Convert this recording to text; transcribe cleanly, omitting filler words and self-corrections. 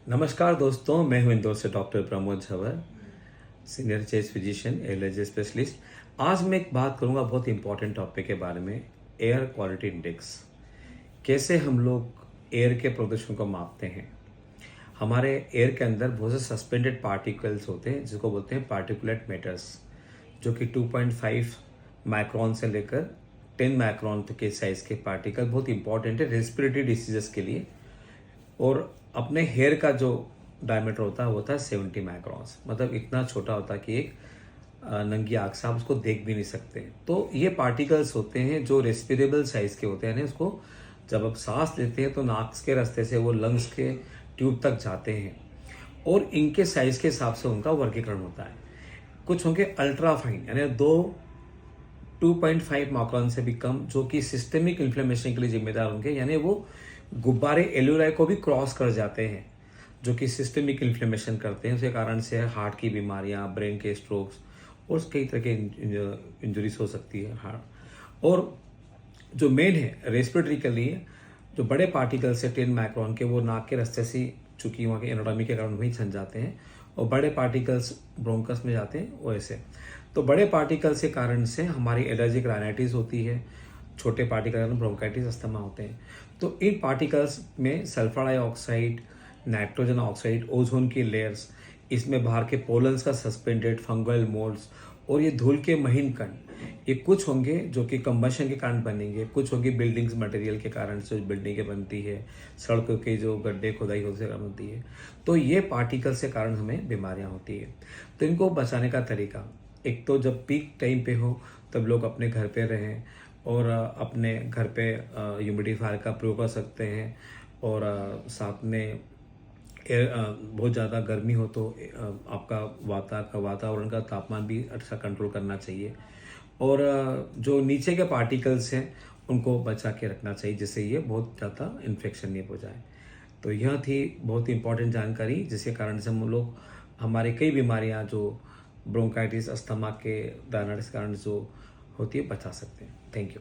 नमस्कार दोस्तों, मैं हूं इंदौर से doctor Pramod Jhawar, senior chest physician, allergy specialist. आज मैं एक बात करूंगा बहुत इंपॉर्टेंट टॉपिक के बारे में, एयर क्वालिटी इंडेक्स। कैसे हम लोग एयर के प्रदूषण को मापते हैं। हमारे एयर के अंदर बहुत से सस्पेंडेड पार्टिकल्स होते हैं जिसको बोलते हैं पार्टिकुलेट मैटर्स, जो कि 2.5 माइक्रोन से लेकर 10 माइक्रोन तक के साइज के पार्टिकल बहुत इंपॉर्टेंट है रेस्पिरेटरी डिसीजेस के लिए। और अपने हेयर का जो डायमीटर होता है 70 माइक्रॉन्स, मतलब इतना छोटा होता है कि एक नंगी आँख से आप उसको देख भी नहीं सकते। तो ये पार्टिकल्स होते हैं जो रेस्पिरेबल साइज के होते हैं, यानी उसको जब आप सांस लेते हैं तो नाक के रास्ते से वो लंग्स के ट्यूब तक जाते हैं और इनके साइज के हिसाब से उनका वर्गीकरण होता है। कुछ होंगे अल्ट्रा फाइन, यानी 2.5 माइक्रॉन से भी कम, जो कि सिस्टेमिक इन्फ्लेमेशन के लिए जिम्मेदार होंगे, यानी वो गुब्बारे एल्यूलाई को भी क्रॉस कर जाते हैं, जो कि सिस्टेमिक इन्फ्लेमेशन करते हैं। उसके कारण से हार्ट की बीमारियां, ब्रेन के स्ट्रोक्स और कई तरह के इंजरीज हो सकती है हार्ट। और जो मेन है रेस्पिरेटरी के लिए, जो बड़े पार्टिकल्स है 10 माइक्रोन के, वो नाक के रास्ते से, चूंकि वहाँ के एनाटॉमी के कारण वहीं छन जाते हैं, और बड़े पार्टिकल्स ब्रोंकस में जाते हैं वैसे। तो बड़े पार्टिकल्स के कारण से हमारी एलर्जिक राइनाइटिस होती है, छोटे पार्टिकल ब्रोंकाइटिस, अस्थमा होते हैं। तो इन पार्टिकल्स में sulphur dioxide, nitrogen oxide, ozone की लेयर्स, इसमें बाहर के पोलन्स का सस्पेंडेड, फंगल मोल्ड्स और ये धूल के महीन कण, ये कुछ होंगे जो कि कंबशन के कारण बनेंगे, कुछ होंगे बिल्डिंग्स मटेरियल के कारण से बिल्डिंगें बनती है, सड़कों के जो गड्ढे खुदाई होने से बनती है। तो ये पार्टिकल्स के कारण हमें बीमारियां होती है। तो इनको बचाने का तरीका, एक तो जब पीक टाइम पे हो तब लोग अपने घर पे रहें और अपने घर पे ह्यूमिडिफायर का प्रयोग कर सकते हैं। और साथ में बहुत ज़्यादा गर्मी हो तो आपका वातावरण का तापमान भी अच्छा कंट्रोल करना चाहिए। और जो नीचे के पार्टिकल्स हैं उनको बचा के रखना चाहिए, जिससे ये बहुत ज़्यादा इन्फेक्शन नहीं हो जाए। तो यह थी बहुत इंपॉर्टेंट जानकारी, जिसके कारण से हम लोग हमारे कई बीमारियां जो ब्रोंकाइटिस, अस्थमा के, राइनाइटिस के कारण जो होती है, बचा सकते हैं। Thank you.